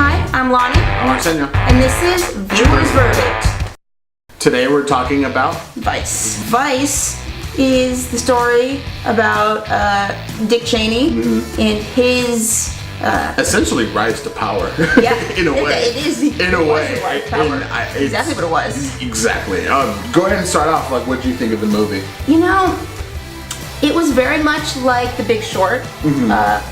Hi, I'm Lonnie. I'm Arsenio. And this is Viewer's Verdict. Today we're talking about Vice. Vice is the story about Dick Cheney and his... essentially rise to power. Yeah, in a way. It is. In a way. Rise to power. Exactly what it was. Exactly. Go ahead and start off. Like, what do you think of the movie? You know, it was very much like The Big Short,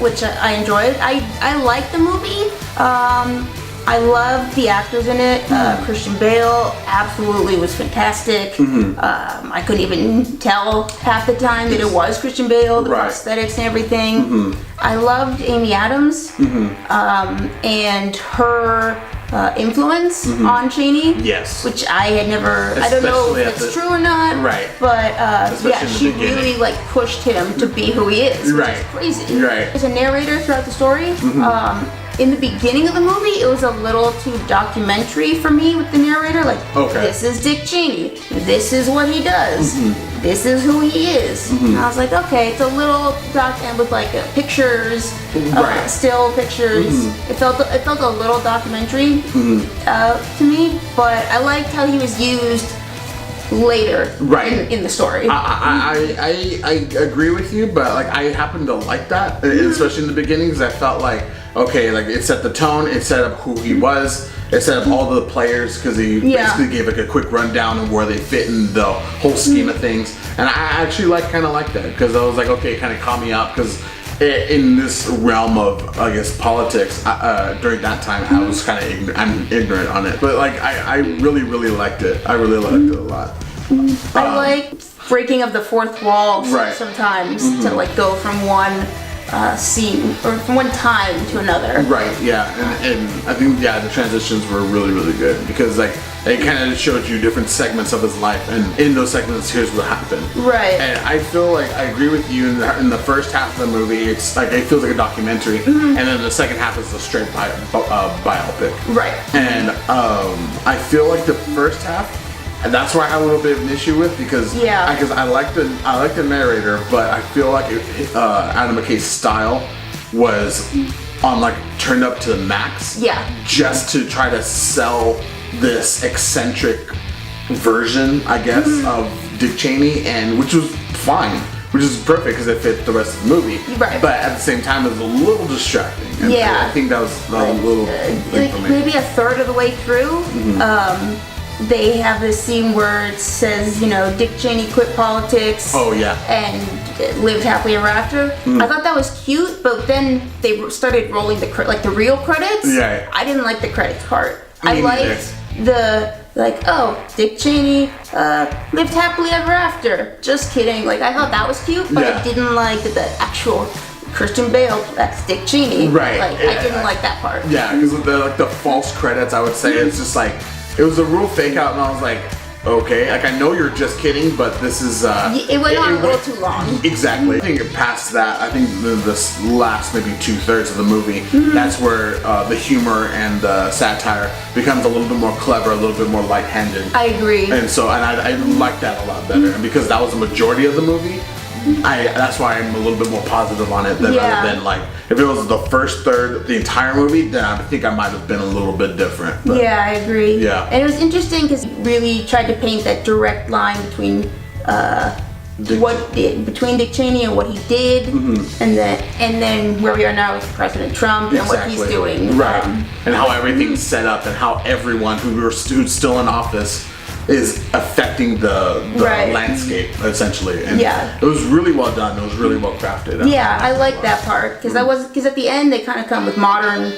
which I enjoyed. I liked the movie. I loved the actors in it. Christian Bale absolutely was fantastic. I couldn't even tell half the time that it was Christian Bale, the prosthetics and everything. I loved Amy Adams and her influence on Cheney. Yes. Which I had never, I don't know if it's true or not. Right. But yeah, she really like pushed him to be who he is, which is crazy. Right. As a narrator throughout the story, in the beginning of the movie, it was a little too documentary for me with the narrator. Like, this is Dick Cheney. This is what he does. This is who he is. And I was like, okay, it's a little and with like pictures, still pictures. It felt a little documentary to me, but I liked how he was used later in the story. I agree with you, but like I happen to like that, especially in the beginning, because I felt like, okay, like it set the tone, it set up who he was, it set up all the players, because he basically gave like a quick rundown of where they fit in the whole scheme of things, and I actually kind of like that, because I was like, okay, it kind of caught me up, because in this realm of, I guess, politics, during that time, I was kind of ignorant on it. But like, I really liked it. I really liked it a lot. I like breaking of the fourth wall sometimes to like go from one scene or from one time to another. Right. Yeah. And I think the transitions were really good, because like it kind of showed you different segments of his life, and in those segments, here's what happened. Right. And I feel like I agree with you in the first half of the movie. It's like it feels like a documentary, and then the second half is a straight biopic. Right. And I feel like the first half. And that's where I have a little bit of an issue with, because I like the narrator, but I feel like Adam McKay's style was turned up to the max. Yeah. Just to try to sell this eccentric version, I guess, of Dick Cheney, and which was fine, which is perfect because it fit the rest of the movie. Right. But at the same time, it was a little distracting. And I think that was a little like maybe a third of the way through. They have this scene where it says, you know, Dick Cheney quit politics. Oh yeah. And lived happily ever after. I thought that was cute, but then they started rolling the real credits. Yeah. I didn't like the credits part. I liked Dick Cheney lived happily ever after. Just kidding. Like, I thought that was cute, but I didn't like the actual Christian Bale, that's Dick Cheney. Right. Like, I didn't like that part. Yeah, because the false credits, I would say, it's just like, it was a real fake out, and I was like, okay, like I know you're just kidding, but this is it went on a little too long. Exactly. I think past that, I think this last maybe 2/3 of the movie, that's where the humor and the satire becomes a little bit more clever, a little bit more light-handed. I agree. And so, I like that a lot better, and because that was the majority of the movie, that's why I'm a little bit more positive on it rather than like if it was the first third of the entire movie, then I think I might have been a little bit different. But, yeah, I agree. Yeah, and it was interesting because he really tried to paint that direct line between between Dick Cheney and what he did, and then where we are now with President Trump and what he's doing. Right, and how everything's set up, and how everyone who's still in office is affecting the landscape, essentially. And it was really well done. It was really well crafted. I like that part, because at the end they kind of come with modern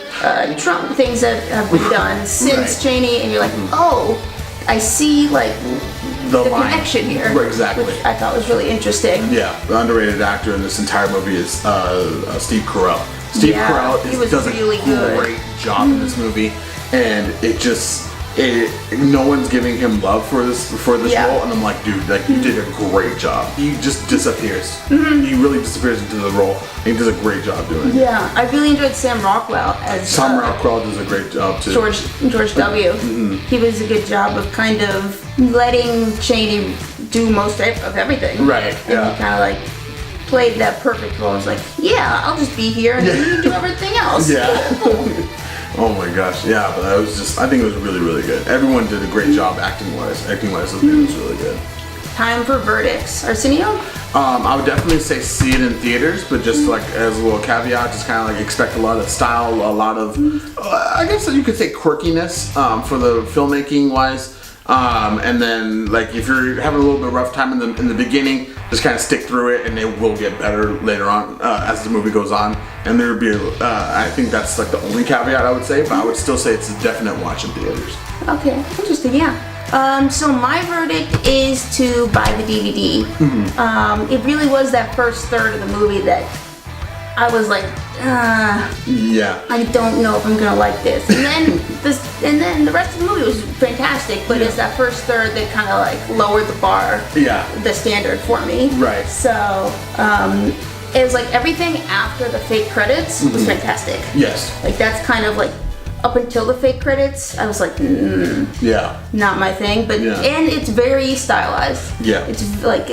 Trump things that have been done since Cheney, and you're like, oh, I see like the connection here. Right, exactly. Which I thought was really interesting. Yeah, the underrated actor in this entire movie is Steve Carell. Steve Carell does a great job in this movie, and it just. No one's giving him love for this role, and I'm like, dude, like you did a great job. He just disappears. He really disappears into the role. And he does a great job doing it. Yeah, I really enjoyed Sam Rockwell as Sam Rockwell does a great job too. George W. He was a good job of kind of letting Cheney do most of everything. Right. And he kind of like played that perfect role. I was like, yeah, I'll just be here and you do everything else. Yeah. Oh my gosh, yeah, but I think it was really, really good. Everyone did a great job acting-wise. Acting-wise, I think it was really good. Time for verdicts. Arsenio? I would definitely say see it in theaters, but just like as a little caveat, just kind of like expect a lot of style, a lot of, I guess you could say quirkiness for the filmmaking wise. And then like if you're having a little bit of rough time in the beginning, just kind of stick through it, and it will get better later on as the movie goes on. And there would be, I think that's like the only caveat I would say, but I would still say it's a definite watch in theaters. Okay, interesting. Yeah. So my verdict is to buy the DVD. It really was that first third of the movie that I was like, yeah, I don't know if I'm gonna like this. And then the rest of the movie was fantastic, but it's that first third that kind of like lowered the bar, the standard for me. Right. So it was like everything after the fake credits was fantastic. Yes. Like that's kind of like. Up until the fake credits, I was like, not my thing. But and it's very stylized. Yeah. It's like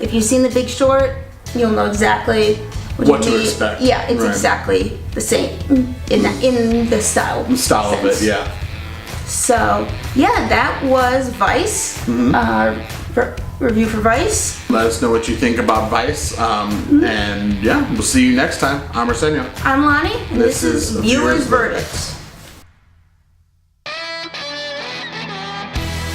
if you've seen The Big Short, you'll know exactly what to expect. Yeah, it's exactly the same in the style. The style of it, yeah. So yeah, that was Vice. Review for Vice. Let us know what you think about Vice. And yeah, we'll see you next time. I'm Arsenio. I'm Lonnie. And this is Viewers Verdicts.